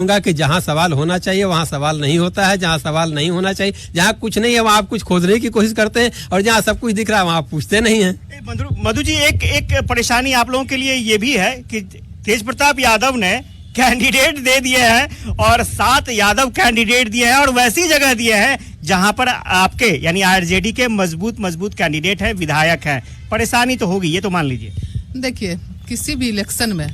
कहूंगा कि जहां सवाल होना चाहिए वहां सवाल नहीं होता है, जहां सवाल नहीं होना चाहिए, जहां कुछ नहीं है वहां आप कुछ खोजने की कोशिश करते हैं, और जहां सब कुछ दिख रहा है वहां आप पूछते नहीं हैं। मधु जी, एक परेशानी आप लोगों के लिए ये भी है कि तेज प्रताप यादव ने कैंडिडेट दे दिए हैं और 7 यादव कैंडिडेट दिए हैं, और वैसी जगह दिए हैं जहां पर आपके यानी आरजेडी के मजबूत कैंडिडेट हैं, विधायक हैं। परेशानी तो होगी, ये तो मान लीजिए। देखिए, किसी भी इलेक्शन में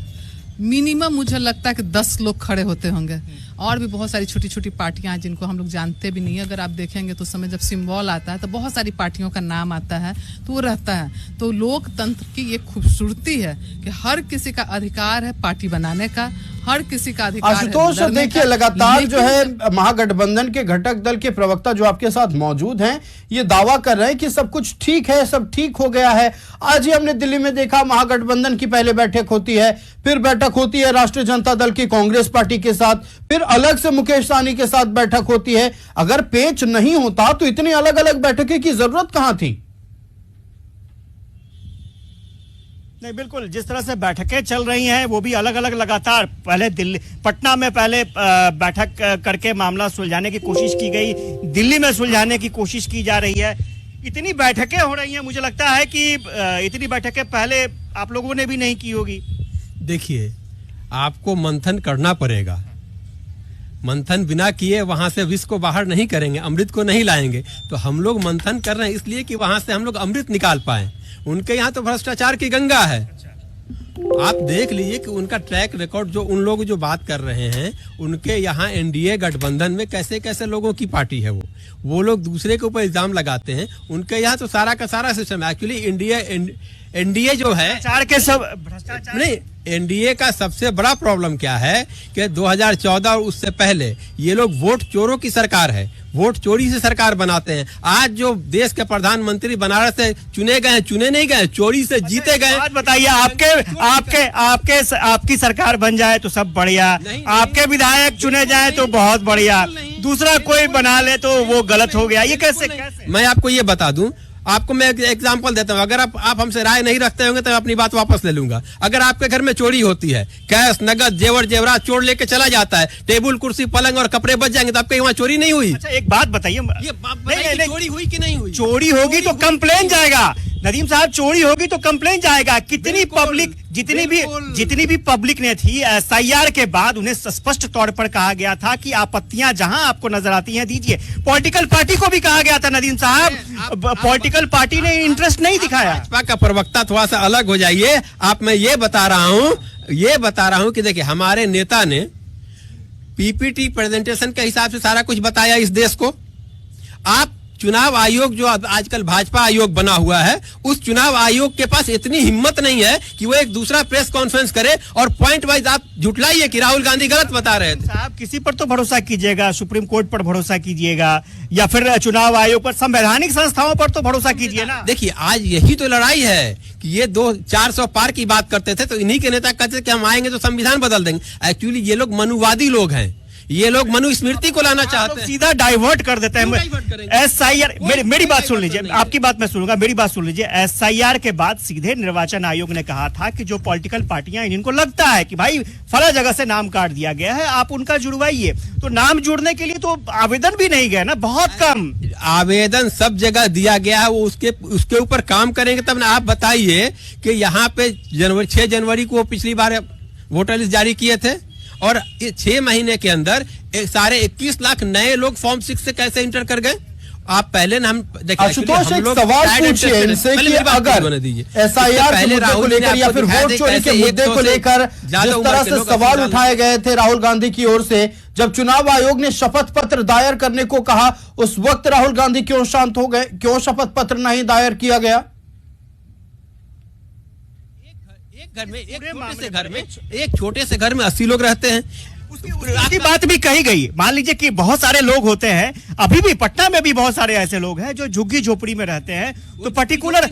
मिनिमम मुझे लगता है कि 10 लोग खड़े होते होंगे, और भी बहुत सारी छोटी छोटी पार्टियां हैं जिनको हम लोग जानते भी नहीं है। अगर आप देखेंगे तो समय जब सिंबल आता है तो बहुत सारी पार्टियों का नाम आता है, तो वो रहता है। तो लोकतंत्र की ये खूबसूरती है कि हर किसी का अधिकार है पार्टी बनाने का, हर किसी का अधिकार है। आशुतोष, देखिए लगातार जो है महागठबंधन के घटक दल के प्रवक्ता जो आपके साथ मौजूद हैं, ये दावा कर रहे हैं कि सब कुछ ठीक है, सब ठीक हो गया है। आज ही हमने दिल्ली में देखा, महागठबंधन की पहले बैठक होती है, फिर बैठक होती है राष्ट्रीय जनता दल की कांग्रेस पार्टी के साथ, फिर अलग से मुकेश सहनी के साथ बैठक होती है। अगर पेच नहीं होता तो इतनी अलग अलग बैठकें की जरूरत कहां थी? नहीं, बिल्कुल, जिस तरह से बैठकें चल रही हैं वो भी अलग अलग लगातार। पहले दिल्ली, पटना में पहले बैठक करके मामला सुलझाने की कोशिश की गई, दिल्ली में सुलझाने की कोशिश की जा रही है। इतनी बैठकें हो रही हैं, मुझे लगता है कि इतनी बैठकें पहले आप लोगों ने भी नहीं की होगी। देखिए, आपको मंथन करना पड़ेगा। मंथन बिना किए वहां से विष को बाहर नहीं करेंगे, अमृत को नहीं लाएंगे। तो हम लोग मंथन कर रहे हैं इसलिए कि वहां से हम लोग अमृत निकाल पाए। उनके यहाँ तो भ्रष्टाचार की गंगा है। आप देख लीजिए कि उनका ट्रैक रिकॉर्ड, जो उन लोग जो बात कर रहे हैं, उनके यहाँ एनडीए गठबंधन में कैसे कैसे लोगों की पार्टी है, वो लोग दूसरे के ऊपर इल्जाम लगाते हैं। उनके यहाँ तो सारा का सारा सिस्टम है। एक्चुअली एनडीए जो है भ्रष्टाचार नहीं, एनडीए का सबसे बड़ा प्रॉब्लम क्या है कि 2014 और उससे पहले ये लोग वोट चोरों की सरकार है, वोट चोरी से सरकार बनाते हैं। आज जो देश के प्रधानमंत्री बनारस से चुने गए, चुने नहीं गए, चोरी से जीते गए। बात बताइए, आपकी सरकार बन जाए तो सब बढ़िया, आपके विधायक चुने जाए तो बहुत बढ़िया, दूसरा कोई बना ले तो वो गलत हो गया। ये कैसे? मैं आपको ये बता दूं, आपको मैं एक एग्जांपल देता हूं। अगर आप हमसे राय नहीं रखते होंगे तो मैं अपनी बात वापस ले लूंगा। अगर आपके घर में चोरी होती है, कैश, नगद, जेवर जेवरात चोर लेके चला जाता है, टेबल, कुर्सी, पलंग और कपड़े बच जाएंगे, तो आपके वहाँ चोरी नहीं हुई? अच्छा, एक बात बताइए, चोरी हुई कि नहीं हुई? चोरी होगी तो कंप्लेन जाएगा नदीम साहब, चोरी होगी तो कंप्लेन जाएगा। कितनी पब्लिक, जितनी भी पब्लिक ने थी, एसआईआर के बाद उन्हें स्पष्ट तौर पर कहा गया था कि आपत्तियां जहां आपको नजर आती हैं दीजिए। पॉलिटिकल पार्टी को भी कहा गया था नदीम साहब, पॉलिटिकल पार्टी ने इंटरेस्ट नहीं दिखाया। भाजपा का प्रवक्ता थोड़ा सा अलग हो जाइए। मैं ये बता रहा हूं कि देखिए, हमारे नेता ने पीपीटी प्रेजेंटेशन के हिसाब से सारा कुछ बताया इस देश को। आप चुनाव आयोग जो आजकल भाजपा आयोग बना हुआ है, उस चुनाव आयोग के पास इतनी हिम्मत नहीं है कि वो एक दूसरा प्रेस कॉन्फ्रेंस करे और पॉइंट वाइज आप झुटलाइए कि राहुल गांधी गलत बता रहे थे। साहब, किसी पर तो भरोसा कीजिएगा, सुप्रीम कोर्ट पर भरोसा कीजिएगा, या फिर चुनाव आयोग पर, संवैधानिक संस्थाओं पर तो भरोसा कीजिए ना। देखिए, आज यही तो लड़ाई है कि ये 400 पार की बात करते थे, तो इन्हीं के नेता कहते थे कि हम आएंगे तो संविधान बदल देंगे। एक्चुअली ये लोग मनुवादी लोग हैं, ये लोग मनुस्मृति को लाना चाहते हैं, सीधा डाइवर्ट कर देते हैं। एसआईआर, मेरी बात सुन लीजिए, आपकी बात मैं सुनूंगा, मेरी बात सुन लीजिए। एसआईआर के बाद सीधे निर्वाचन आयोग ने कहा था कि जो पॉलिटिकल पार्टियां, इनको लगता है कि भाई फला जगह से नाम काट दिया गया है, आप उनका जुड़वाइए। तो नाम जुड़ने के लिए तो आवेदन भी नहीं गए ना, बहुत कम आवेदन सब जगह दिया गया है। वो उसके ऊपर काम करेंगे तब ना। आप बताइए कि यहाँ पे 6 जनवरी को पिछली बार वोटर लिस्ट जारी किए थे, और 6 महीने के अंदर सारे 21 लाख नए लोग फॉर्म 6 से कैसे इंटर कर गए? आप पहले ना, हम देखिए, आशुतोष, एक सवाल पूछिए इनसे कि अगर एसआईआर के मुद्दे को लेकर या फिर वोट चोरी के मुद्दे को लेकर जिस तरह से सवाल उठाए गए थे राहुल गांधी की ओर से, जब चुनाव आयोग ने शपथ पत्र दायर करने को कहा, उस वक्त राहुल गांधी क्यों शांत हो गए? क्यों शपथ पत्र नहीं दायर किया गया? एक छोटे से घर में 80 लोग रहते हैं। उसकी बात भी कही गई। मान लीजिए कि बहुत सारे लोग होते हैं, अभी भी पटना में भी बहुत सारे ऐसे लोग हैं जो झुग्गी झोपड़ी में रहते हैं, तो पर्टिकुलर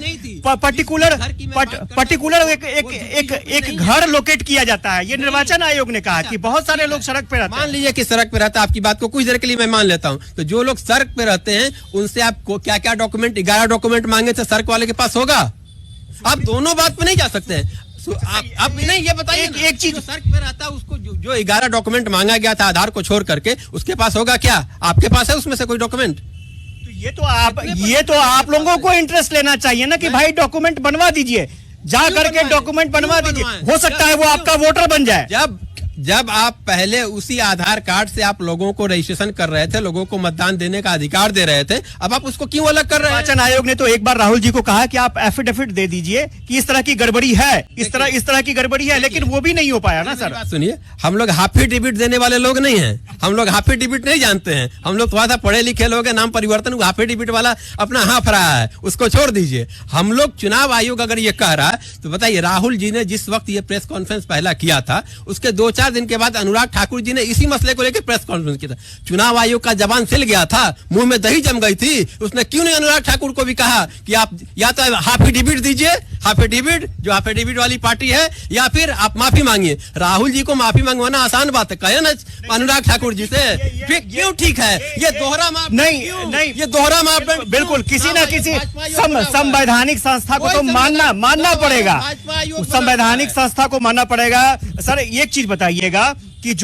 एक घर लोकेट किया जाता है। ये निर्वाचन आयोग ने कहा कि बहुत सारे लोग सड़क पे रहते हैं। मान लीजिए कि सड़क पे रहता है, आपकी बात को कुछ देर के लिए मैं मान लेता हूं, तो जो लोग सड़क पे रहते हैं उनसे आपको क्या क्या डॉक्यूमेंट, 11 डॉक्यूमेंट मांगे थे, सड़क वाले के पास होगा? आप दोनों बात पे नहीं जा सकते हैं। आप नहीं ये बताइए एक चीज जो सड़क पे रहता है उसको जो 11 डॉक्यूमेंट मांगा गया था आधार को छोड़ करके, उसके पास होगा क्या? आपके पास है उसमें से कोई डॉक्यूमेंट? ये तो आप लोगों को इंटरेस्ट लेना चाहिए ना कि भाई डॉक्यूमेंट बनवा दीजिए, जा करके डॉक्यूमेंट बनवा दीजिए, हो सकता है वो आपका वोटर बन जाए। जब आप पहले उसी आधार कार्ड से आप लोगों को रजिस्ट्रेशन कर रहे थे, लोगों को मतदान देने का अधिकार दे रहे थे, अब आप उसको क्यों अलग कर रहे हैं? निर्वाचन आयोग ने तो एक बार राहुल जी को कहा कि आप एफिडेविट दे दीजिए कि इस तरह की गड़बड़ी है, इस तरह की गड़बड़ी है, लेकिन वो भी नहीं हो पाया ना सर। सुनिए, हम लोग हाफिडेविट देने वाले लोग नहीं हैं, हम लोग हाफिडेविट नहीं जानते हैं, हम लोग थोड़ा सा पढ़े लिखे लोग हैं, नाम परिवर्तन हाफिडेविट वाला अपना हाफ रहा है, उसको छोड़ दीजिए। हम लोग चुनाव आयोग अगर ये कह रहा है तो बताइए, राहुल जी ने जिस वक्त ये प्रेस कॉन्फ्रेंस पहला किया था उसके 2-4 दिन के बाद अनुराग ठाकुर जी ने इसी मसले को लेकर प्रेस कॉन्फ्रेंस किया था। चुनाव आयोग का जबान सिल गया था, मुंह में दही जम गई थी, उसने क्यों नहीं अनुराग ठाकुर को भी कहा कि आप या तो हाफिडेविट दीजिए, हाफिडेविट जो हाफिडेविट वाली पार्टी है, या फिर आप माफी मांगिए। राहुल जी को माफी मंगवाना आसान बात है, कहे ना अनुराग ठाकुर जी से। क्यों ठीक है ये दोहरा मापदंड? नहीं ये दोहरा मापदंड बिल्कुल किसी ना किसी संवैधानिक संस्था को तो मानना पड़ेगा, संवैधानिक संस्था को मानना पड़ेगा। सर एक चीज बताइएगा कि जो